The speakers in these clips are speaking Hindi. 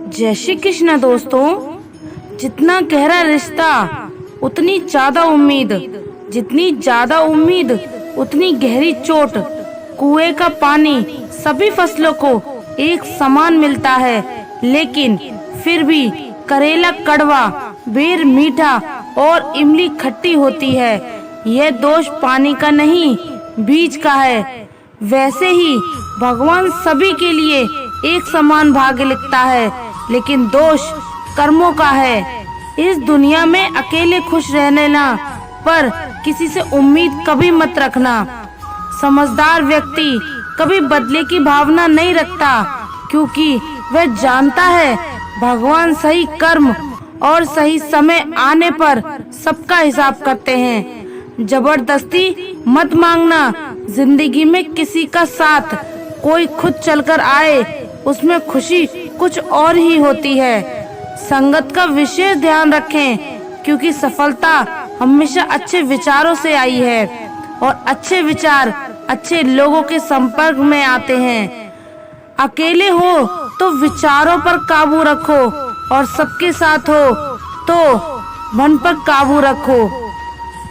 जय श्री कृष्ण दोस्तों। जितना गहरा रिश्ता उतनी ज्यादा उम्मीद, जितनी ज्यादा उम्मीद उतनी गहरी चोट। कुएं का पानी सभी फसलों को एक समान मिलता है, लेकिन फिर भी करेला कड़वा, बेर मीठा और इमली खट्टी होती है। यह दोष पानी का नहीं, बीज का है। वैसे ही भगवान सभी के लिए एक समान भाग्य लिखता है, लेकिन दोष कर्मों का है। इस दुनिया में अकेले खुश रहने ना, पर किसी से उम्मीद कभी मत रखना। समझदार व्यक्ति कभी बदले की भावना नहीं रखता, क्योंकि वह जानता है भगवान सही कर्म और सही समय आने पर सबका हिसाब करते हैं। जबरदस्ती मत मांगना जिंदगी में किसी का साथ। कोई खुद चलकर आए, उसमें खुशी कुछ और ही होती है। संगत का विशेष ध्यान रखें, क्योंकि सफलता हमेशा अच्छे विचारों से आई है और अच्छे विचार अच्छे लोगों के संपर्क में आते हैं। अकेले हो तो विचारों पर काबू रखो, और सबके साथ हो तो मन पर काबू रखो।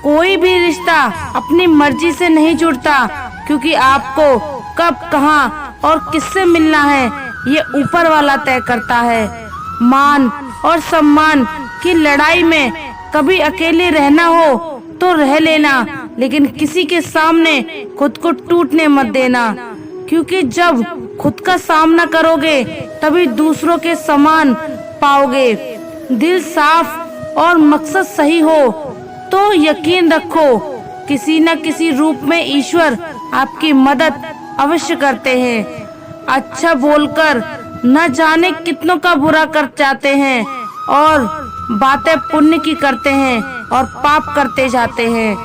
कोई भी रिश्ता अपनी मर्जी से नहीं जुड़ता, क्योंकि आपको कब, कहां और किससे मिलना है ये ऊपर वाला तय करता है। मान और सम्मान की लड़ाई में कभी अकेले रहना हो तो रह लेना, लेकिन किसी के सामने खुद को टूटने मत देना, क्योंकि जब खुद का सामना करोगे तभी दूसरों के समान पाओगे। दिल साफ और मकसद सही हो तो यकीन रखो, किसी न किसी रूप में ईश्वर आपकी मदद अवश्य करते हैं। अच्छा बोलकर न जाने कितनों का बुरा कर जाते हैं, और बातें पुण्य की करते हैं और पाप करते जाते हैं।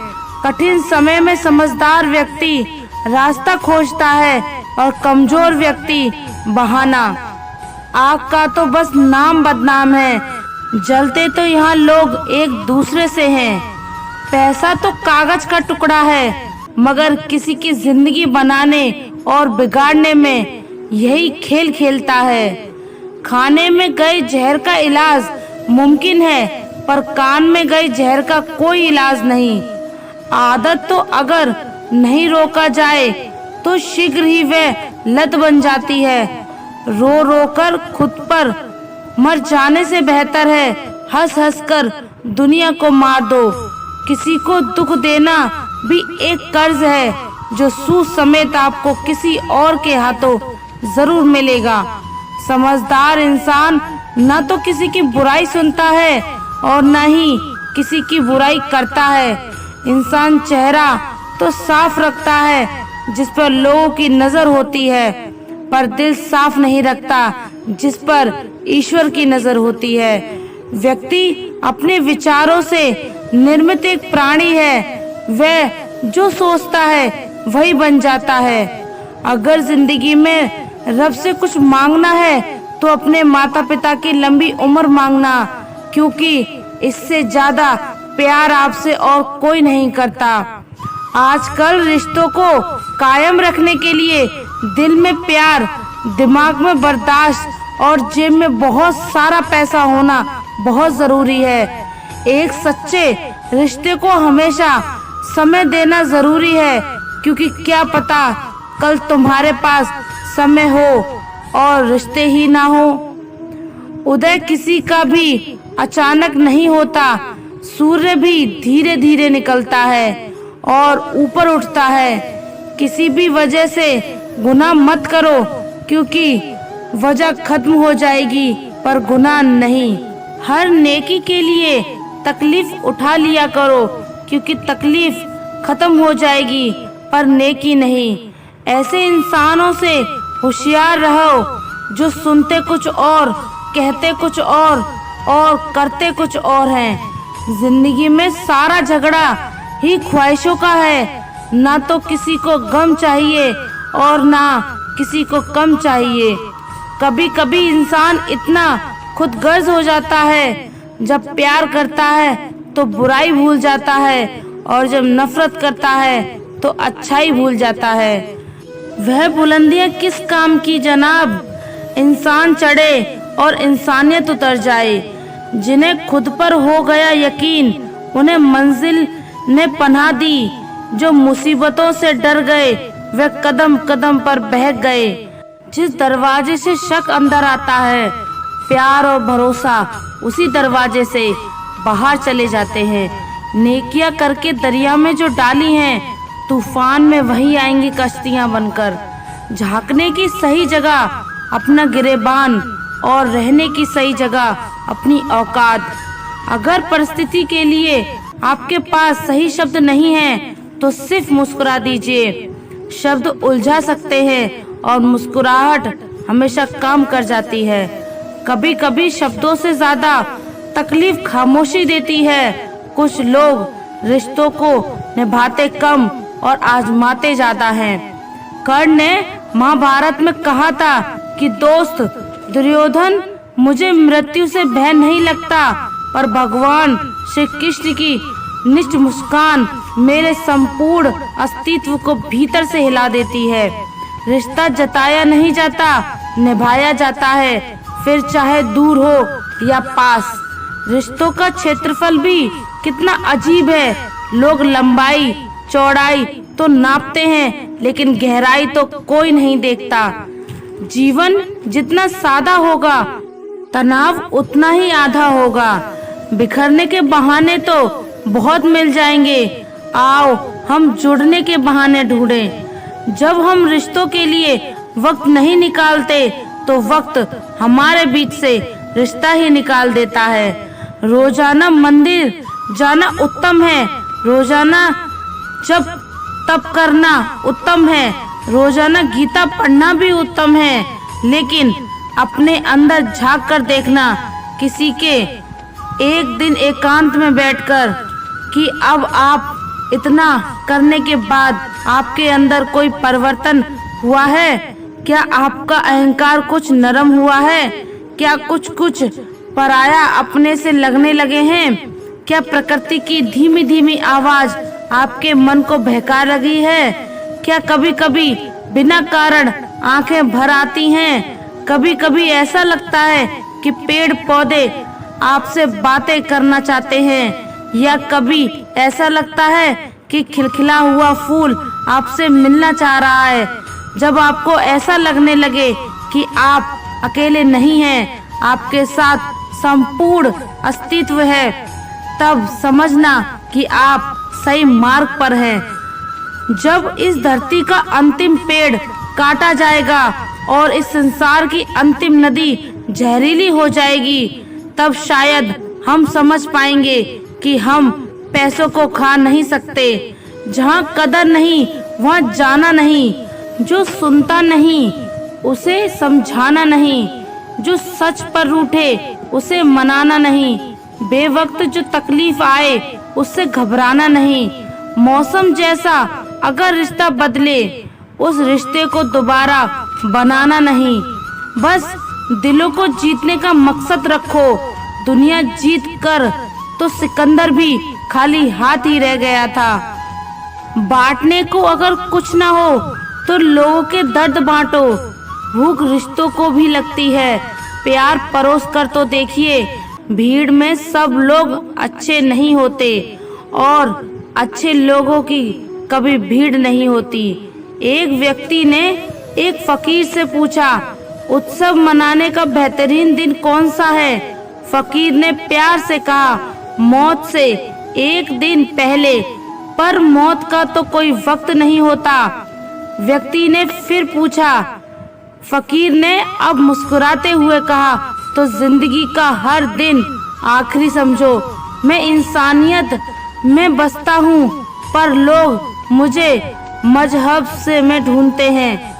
कठिन समय में समझदार व्यक्ति रास्ता खोजता है और कमजोर व्यक्ति बहाना। आग का तो बस नाम बदनाम है, जलते तो यहाँ लोग एक दूसरे से हैं। पैसा तो कागज का टुकड़ा है, मगर किसी की जिंदगी बनाने और बिगाड़ने में यही खेल खेलता है। खाने में गए जहर का इलाज मुमकिन है, पर कान में गए जहर का कोई इलाज नहीं। आदत तो अगर नहीं रोका जाए तो शीघ्र ही वह लत बन जाती है। रो रो कर खुद पर मर जाने से बेहतर है हंस हंस कर दुनिया को मार दो। किसी को दुख देना भी एक कर्ज है, जो सूद समेत आपको किसी और के हाथों जरूर मिलेगा। समझदार इंसान न तो किसी की बुराई सुनता है और न ही किसी की बुराई करता है। इंसान चेहरा तो साफ रखता है जिस पर लोगों की नजर होती है, पर दिल साफ नहीं रखता जिस पर ईश्वर की नजर होती है। व्यक्ति अपने विचारों से निर्मित एक प्राणी है, वह जो सोचता है वही बन जाता है। अगर जिंदगी में रब से कुछ मांगना है तो अपने माता पिता की लंबी उम्र मांगना, क्योंकि इससे ज्यादा प्यार आपसे और कोई नहीं करता। आजकल रिश्तों को कायम रखने के लिए दिल में प्यार, दिमाग में बर्दाश्त और जेब में बहुत सारा पैसा होना बहुत जरूरी है। एक सच्चे रिश्ते को हमेशा समय देना जरूरी है, क्योंकि क्या पता कल तुम्हारे पास समय हो और रिश्ते ही ना हो। उदय किसी का भी अचानक नहीं होता, सूर्य भी धीरे धीरे निकलता है और ऊपर उठता है। किसी भी वजह से गुनाह मत करो, क्योंकि वजह खत्म हो जाएगी पर गुनाह नहीं। हर नेकी के लिए तकलीफ उठा लिया करो, क्योंकि तकलीफ खत्म हो जाएगी पर नेकी नहीं। ऐसे इंसानों से होशियार रहो जो सुनते कुछ और, कहते कुछ और करते कुछ और हैं। जिंदगी में सारा झगड़ा ही ख्वाहिशों का है, ना तो किसी को गम चाहिए और ना किसी को कम चाहिए। कभी कभी इंसान इतना खुदगर्ज हो जाता है, जब प्यार करता है तो बुराई भूल जाता है, और जब नफरत करता है तो अच्छाई भूल जाता है। वह बुलंदियां किस काम की जनाब, इंसान चढ़े और इंसानियत उतर जाए। जिन्हें खुद पर हो गया यकीन, उन्हें मंजिल ने पनाह दी। जो मुसीबतों से डर गए, वे कदम कदम पर बहक गए। जिस दरवाजे से शक अंदर आता है, प्यार और भरोसा उसी दरवाजे से बाहर चले जाते हैं। नेकियां करके दरिया में जो डाली हैं, तूफान में वही आएंगी कश्तियां बनकर। झांकने की सही जगह अपना गिरेबान और रहने की सही जगह अपनी औकात। अगर परिस्थिति के लिए आपके पास सही शब्द नहीं है तो सिर्फ मुस्कुरा दीजिए। शब्द उलझा सकते हैं और मुस्कुराहट हमेशा काम कर जाती है। कभी कभी शब्दों से ज्यादा तकलीफ खामोशी देती है। कुछ लोग रिश्तों को निभाते कम और आजमाते ज्यादा हैं। कर्ण ने महाभारत में कहा था कि दोस्त दुर्योधन, मुझे मृत्यु से भय नहीं लगता, पर भगवान श्री कृष्ण की निष्ठ मुस्कान मेरे संपूर्ण अस्तित्व को भीतर से हिला देती है। रिश्ता जताया नहीं जाता, निभाया जाता है, फिर चाहे दूर हो या पास। रिश्तों का क्षेत्रफल भी कितना अजीब है। लोग लंबाई चौड़ाई तो नापते हैं, लेकिन गहराई तो कोई नहीं देखता। जीवन जितना सादा होगा, तनाव उतना ही आधा होगा। बिखरने के बहाने तो बहुत मिल जाएंगे, आओ हम जुड़ने के बहाने ढूंढें। जब हम रिश्तों के लिए वक्त नहीं निकालते तो वक्त हमारे बीच से रिश्ता ही निकाल देता है। रोजाना मंदिर जाना उत्तम है, रोजाना जब तप करना उत्तम है, रोजाना गीता पढ़ना भी उत्तम है, लेकिन अपने अंदर झांक कर देखना, किसी के एक दिन एकांत में बैठकर कि अब आप इतना करने के बाद आपके अंदर कोई परिवर्तन हुआ है? क्या आपका अहंकार कुछ नरम हुआ है? क्या कुछ पराया अपने से लगने लगे हैं? क्या प्रकृति की धीमी धीमी आवाज आपके मन को बहका लगी है? क्या कभी कभी बिना कारण आंखें भर आती हैं? कभी कभी ऐसा लगता है कि पेड़ पौधे आपसे बातें करना चाहते हैं, या कभी ऐसा लगता है कि खिलखिला हुआ फूल आपसे मिलना चाह रहा है। जब आपको ऐसा लगने लगे कि आप अकेले नहीं हैं, आपके साथ संपूर्ण अस्तित्व है, तब समझना कि आप सही मार्ग पर हैं। जब इस धरती का अंतिम पेड़ काटा जाएगा और इस संसार की अंतिम नदी जहरीली हो जाएगी, तब शायद हम समझ पाएंगे कि हम पैसों को खा नहीं सकते। जहाँ कदर नहीं वहाँ जाना नहीं, जो सुनता नहीं उसे समझाना नहीं, जो सच पर रूठे उसे मनाना नहीं, बेवक्त जो तकलीफ आए उससे घबराना नहीं। मौसम जैसा अगर रिश्ता बदले, उस रिश्ते को दोबारा बनाना नहीं। बस दिलों को जीतने का मकसद रखो। दुनिया जीत कर तो सिकंदर भी खाली हाथ ही रह गया था। बांटने को अगर कुछ ना हो तो लोगों के दर्द बांटो। भूख रिश्तों को भी लगती है, प्यार परोस कर तो देखिए। भीड़ में सब लोग अच्छे नहीं होते और अच्छे लोगों की कभी भीड़ नहीं होती। एक व्यक्ति ने एक फकीर से पूछा, उत्सव मनाने का बेहतरीन दिन कौन सा है? फकीर ने प्यार से कहा, मौत से एक दिन पहले, पर मौत का तो कोई वक्त नहीं होता। व्यक्ति ने फिर पूछा। फकीर ने अब मुस्कुराते हुए कहा, तो जिंदगी का हर दिन आखिरी समझो। मैं इंसानियत में बसता हूँ, पर लोग मुझे मजहब से में ढूंढते हैं।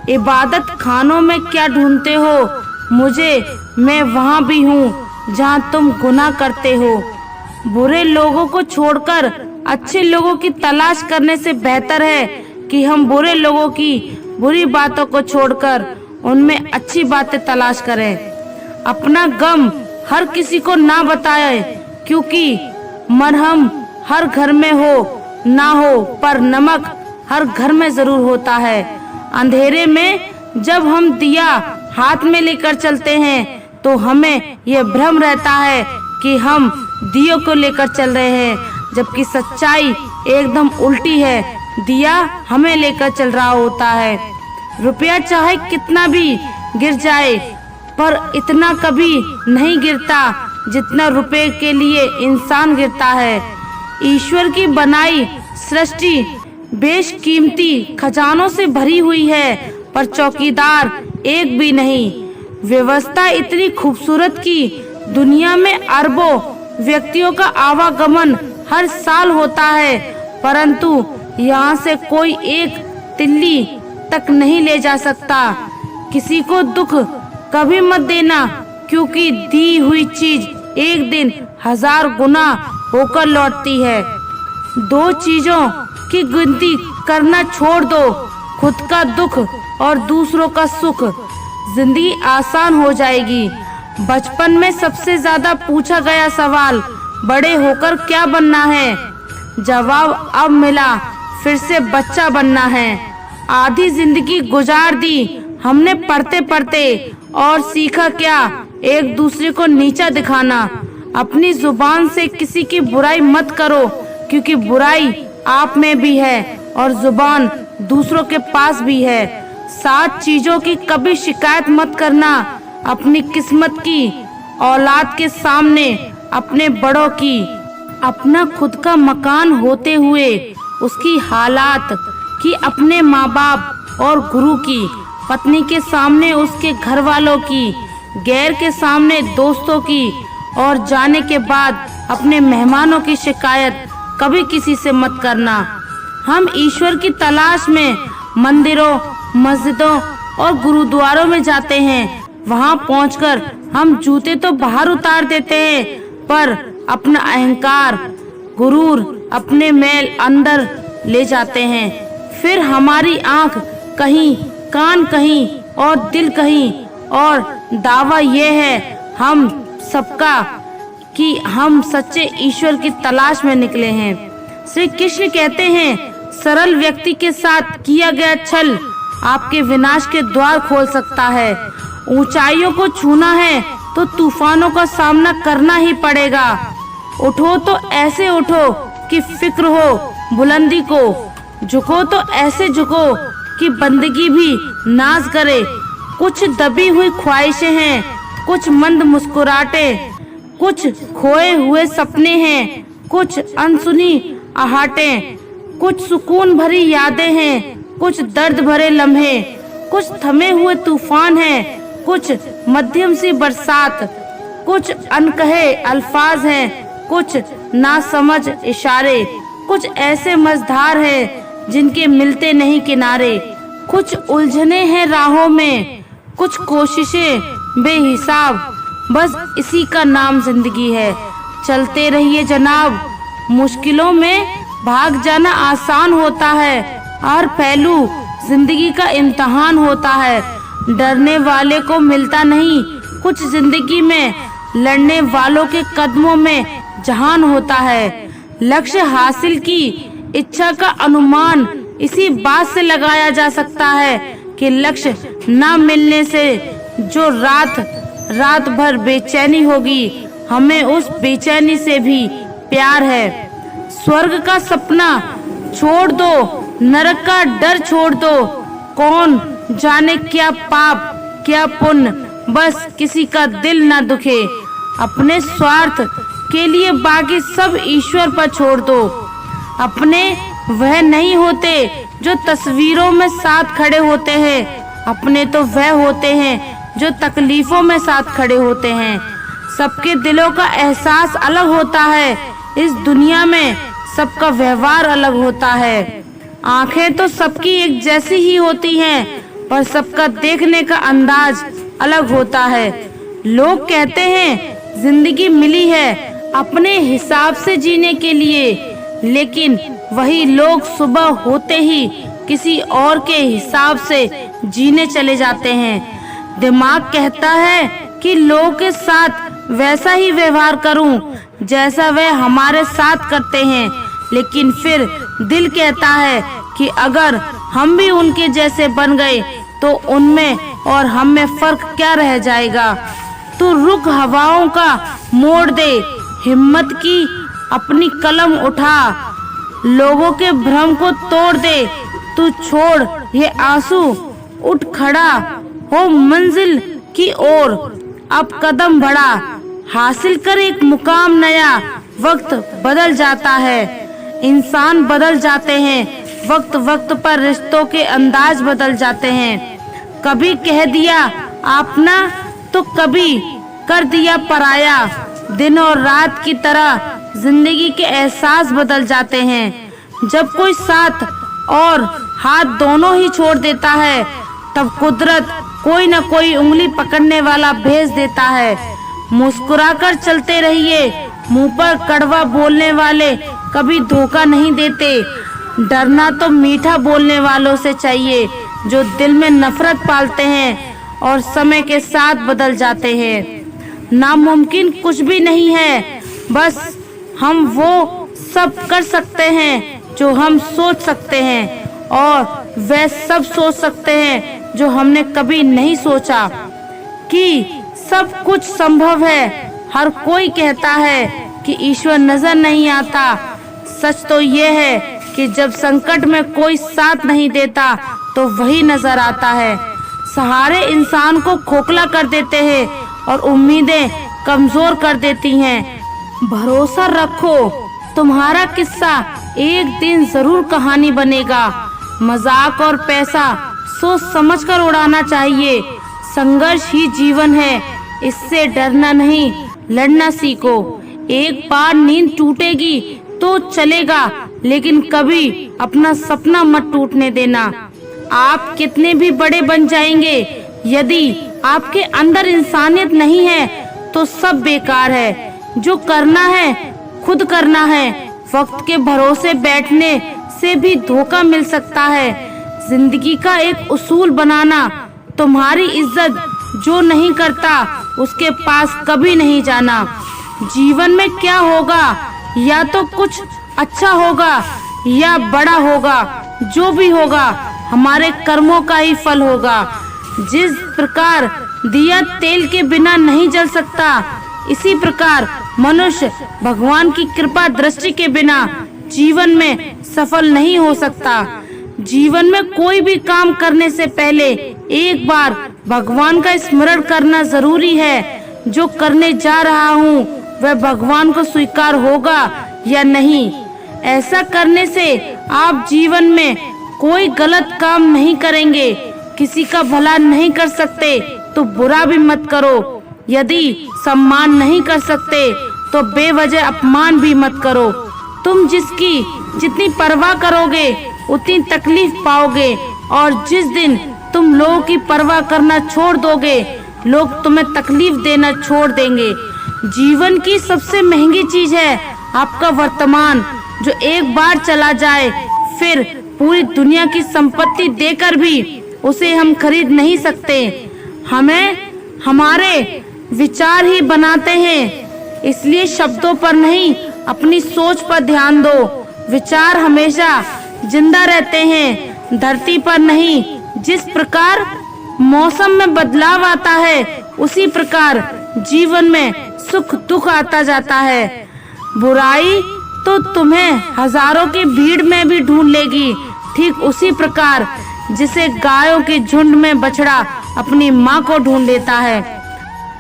इबादत खानों में क्या ढूंढते हो मुझे? मैं वहाँ भी हूँ जहाँ तुम गुनाह करते हो। बुरे लोगों को छोड़कर अच्छे लोगों की तलाश करने से बेहतर है कि हम बुरे लोगों की बुरी बातों को छोड़कर उनमें अच्छी बातें तलाश करें। अपना गम हर किसी को ना बताए, क्योंकि मरहम हर घर में हो ना हो, पर नमक हर घर में जरूर होता है। अंधेरे में जब हम दिया हाथ में लेकर चलते हैं तो हमें यह भ्रम रहता है कि हम दियों को लेकर चल रहे हैं, जबकि सच्चाई एकदम उल्टी है। दिया हमें लेकर चल रहा होता है। रुपया चाहे कितना भी गिर जाए, पर इतना कभी नहीं गिरता जितना रुपए के लिए इंसान गिरता है। ईश्वर की बनाई सृष्टि बेशकीमती खजानों से भरी हुई है, पर चौकीदार एक भी नहीं। व्यवस्था इतनी खूबसूरत कि दुनिया में अरबों व्यक्तियों का आवागमन हर साल होता है, परंतु यहाँ से कोई एक तिल्ली तक नहीं ले जा सकता। किसी को दुख कभी मत देना, क्योंकि दी हुई चीज एक दिन 1000 गुना होकर लौटती है। 2 चीजों की गिनती करना छोड़ दो, खुद का दुख और दूसरों का सुख। जिंदगी आसान हो जाएगी। बचपन में सबसे ज्यादा पूछा गया सवाल, बड़े होकर क्या बनना है? जवाब अब मिला, फिर से बच्चा बनना है। आधी जिंदगी गुजार दी हमने पढ़ते पढ़ते, और सीखा क्या? एक दूसरे को नीचा दिखाना। अपनी जुबान से किसी की बुराई मत करो, क्योंकि बुराई आप में भी है और जुबान दूसरों के पास भी है। 7 चीजों की कभी शिकायत मत करना, अपनी किस्मत की, औलाद के सामने, अपने बड़ों की। अपना खुद का मकान होते हुए उसकी हालात की, अपने माँ बाप और गुरु की, पत्नी के सामने उसके घर वालों की, गैर के सामने दोस्तों की, और जाने के बाद अपने मेहमानों की शिकायत कभी किसी से मत करना। हम ईश्वर की तलाश में मंदिरों, मस्जिदों और गुरुद्वारों में जाते हैं। वहां पहुंचकर हम जूते तो बाहर उतार देते हैं, पर अपना अहंकार, गुरूर, अपने मैल अंदर ले जाते हैं। फिर हमारी आंख कहीं, कान कहीं और दिल कहीं, और दावा ये है हम सबका कि हम सच्चे ईश्वर की तलाश में निकले हैं। श्री कृष्ण कहते हैं, सरल व्यक्ति के साथ किया गया छल आपके विनाश के द्वार खोल सकता है। ऊंचाइयों को छूना है तो तूफानों का सामना करना ही पड़ेगा। उठो तो ऐसे उठो कि फिक्र हो बुलंदी को, झुको तो ऐसे झुको कि बंदगी भी नाज करे। कुछ दबी हुई ख्वाहिशें हैं, कुछ मंद मुस्कुराहटें, कुछ खोए हुए सपने हैं, कुछ अनसुनी आहटें, कुछ सुकून भरी यादें हैं, कुछ दर्द भरे लम्हे, कुछ थमे हुए तूफान हैं, कुछ मध्यम सी बरसात, कुछ अनकहे अल्फाज हैं, कुछ नासमझ इशारे, कुछ ऐसे मझधार हैं जिनके मिलते नहीं किनारे, कुछ उलझने हैं राहों में, कुछ कोशिशें बेहिसाब। बस इसी का नाम जिंदगी है। चलते रहिए जनाब। मुश्किलों में भाग जाना आसान होता है, हर पहलू जिंदगी का इम्तिहान होता है। डरने वाले को मिलता नहीं कुछ जिंदगी में, लड़ने वालों के कदमों में जहान होता है। लक्ष्य हासिल की इच्छा का अनुमान इसी बात से लगाया जा सकता है कि लक्ष्य न मिलने से जो रात भर बेचैनी होगी, हमें उस बेचैनी से भी प्यार है। स्वर्ग का सपना छोड़ दो, नरक का डर छोड़ दो। कौन जाने क्या पाप क्या पुण्य, बस किसी का दिल ना दुखे। अपने स्वार्थ के लिए बाकी सब ईश्वर पर छोड़ दो। अपने वह नहीं होते जो तस्वीरों में साथ खड़े होते हैं, अपने तो वह होते हैं जो तकलीफों में साथ खड़े होते हैं। सबके दिलों का एहसास अलग होता है, इस दुनिया में सबका व्यवहार अलग होता है। आंखें तो सबकी एक जैसी ही होती हैं, पर सबका देखने का अंदाज अलग होता है। लोग कहते हैं जिंदगी मिली है अपने हिसाब से जीने के लिए, लेकिन वही लोग सुबह होते ही किसी और के हिसाब से जीने चले जाते हैं। दिमाग कहता है कि लोगों के साथ वैसा ही व्यवहार करूं जैसा वे हमारे साथ करते हैं, लेकिन फिर दिल कहता है कि अगर हम भी उनके जैसे बन गए तो उनमें और हम में फर्क क्या रह जाएगा। तू रुख हवाओं का मोड़ दे, हिम्मत की अपनी कलम उठा, लोगों के भ्रम को तोड़ दे, तू छोड़ ये आंसू, उठ खड़ा हो मंजिल की ओर, अब कदम बढ़ा, हासिल कर एक मुकाम नया। वक्त बदल जाता है, इंसान बदल जाते हैं, वक्त वक्त पर रिश्तों के अंदाज बदल जाते हैं। कभी कह दिया अपना तो कभी कर दिया पराया, दिन और रात की तरह जिंदगी के एहसास बदल जाते हैं। जब कोई साथ और हाथ दोनों ही छोड़ देता है, तब कुदरत कोई न कोई उंगली पकड़ने वाला भेज देता है। मुस्कुराकर चलते रहिए, मुंह पर कड़वा बोलने वाले कभी धोखा नहीं देते। डरना तो मीठा बोलने वालों से चाहिए, जो दिल में नफरत पालते हैं और समय के साथ बदल जाते हैं। नामुमकिन कुछ भी नहीं है, बस हम वो सब कर सकते हैं जो हम सोच सकते हैं, और वह सब सोच सकते हैं जो हमने कभी नहीं सोचा। कि सब कुछ संभव है। हर कोई कहता है कि ईश्वर नजर नहीं आता, सच तो ये है कि जब संकट में कोई साथ नहीं देता तो वही नजर आता है। सहारे इंसान को खोखला कर देते हैं और उम्मीदें कमजोर कर देती हैं। भरोसा रखो, तुम्हारा किस्सा एक दिन जरूर कहानी बनेगा। मजाक और पैसा सोच समझ कर उड़ाना चाहिए। संघर्ष ही जीवन है, इससे डरना नहीं, लड़ना सीखो। एक बार नींद टूटेगी तो चलेगा, लेकिन कभी अपना सपना मत टूटने देना। आप कितने भी बड़े बन जाएंगे, यदि आपके अंदर इंसानियत नहीं है तो सब बेकार है। जो करना है खुद करना है। वक्त के भरोसे बैठने से भी धोखा मिल सकता है। जिंदगी का एक उसूल बनाना, तुम्हारी इज्जत जो नहीं करता उसके पास कभी नहीं जाना। जीवन में क्या होगा, या तो कुछ अच्छा होगा या बड़ा होगा। जो भी होगा हमारे कर्मों का ही फल होगा। जिस प्रकार दिया तेल के बिना नहीं जल सकता, इसी प्रकार मनुष्य भगवान की कृपा दृष्टि के बिना जीवन में सफल नहीं हो सकता। जीवन में कोई भी काम करने से पहले एक बार भगवान का स्मरण करना जरूरी है। जो करने जा रहा हूँ वह भगवान को स्वीकार होगा या नहीं। ऐसा करने से आप जीवन में कोई गलत काम नहीं करेंगे। किसी का भला नहीं कर सकते तो बुरा भी मत करो। यदि सम्मान नहीं कर सकते तो बेवजह अपमान भी मत करो। तुम जिसकी जितनी परवाह करोगे उतनी तकलीफ पाओगे, और जिस दिन तुम लोगों की परवाह करना छोड़ दोगे, लोग तुम्हें तकलीफ देना छोड़ देंगे। जीवन की सबसे महंगी चीज है आपका वर्तमान, जो एक बार चला जाए फिर पूरी दुनिया की संपत्ति देकर भी उसे हम खरीद नहीं सकते। हमें हमारे विचार ही बनाते हैं, इसलिए शब्दों पर नहीं अपनी सोच पर ध्यान दो। विचार हमेशा जिंदा रहते हैं, धरती पर नहीं। जिस प्रकार मौसम में बदलाव आता है, उसी प्रकार जीवन में सुख दुख आता जाता है। बुराई तो तुम्हें हजारों की भीड़ में भी ढूंढ लेगी, ठीक उसी प्रकार जिसे गायों के झुंड में बछड़ा अपनी माँ को ढूंढ लेता है।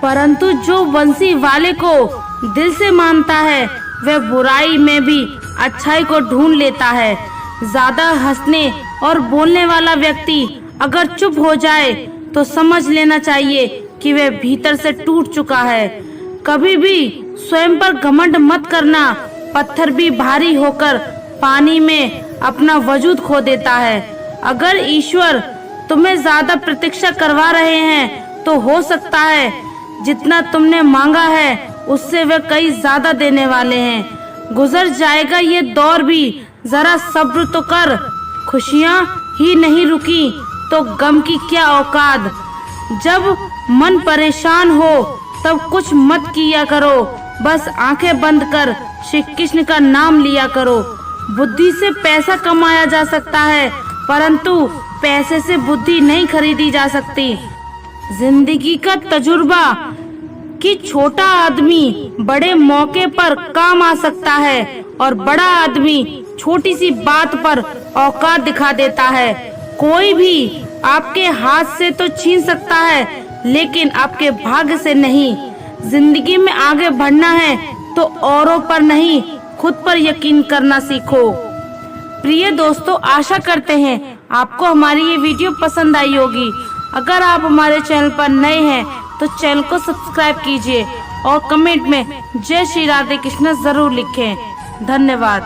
परंतु जो बंसी वाले को दिल से मानता है, वह बुराई में भी अच्छाई को ढूंढ लेता है। ज्यादा हंसने और बोलने वाला व्यक्ति अगर चुप हो जाए तो समझ लेना चाहिए कि वह भीतर से टूट चुका है। कभी भी स्वयं पर घमंड मत करना। पत्थर भी भारी होकर पानी में अपना वजूद खो देता है। अगर ईश्वर तुम्हें ज्यादा प्रतीक्षा करवा रहे हैं तो हो सकता है जितना तुमने मांगा है उससे वे कई ज्यादा देने वाले हैं। गुजर जाएगा ये दौर भी, जरा सब्र तो कर। खुशियाँ ही नहीं रुकी तो गम की क्या औकात। जब मन परेशान हो तब कुछ मत किया करो, बस आंखें बंद कर श्री कृष्ण का नाम लिया करो। बुद्धि से पैसा कमाया जा सकता है, परंतु पैसे से बुद्धि नहीं खरीदी जा सकती। जिंदगी का तजुर्बा कि छोटा आदमी बड़े मौके पर काम आ सकता है और बड़ा आदमी छोटी सी बात पर औकात दिखा देता है। कोई भी आपके हाथ से तो छीन सकता है, लेकिन आपके भाग्य से नहीं। जिंदगी में आगे बढ़ना है तो औरों पर नहीं, खुद पर यकीन करना सीखो। प्रिय दोस्तों, आशा करते हैं आपको हमारी ये वीडियो पसंद आई होगी। अगर आप हमारे चैनल पर नए हैं तो चैनल को सब्सक्राइब कीजिए और कमेंट में जय श्री राधे कृष्ण जरूर लिखें। धन्यवाद।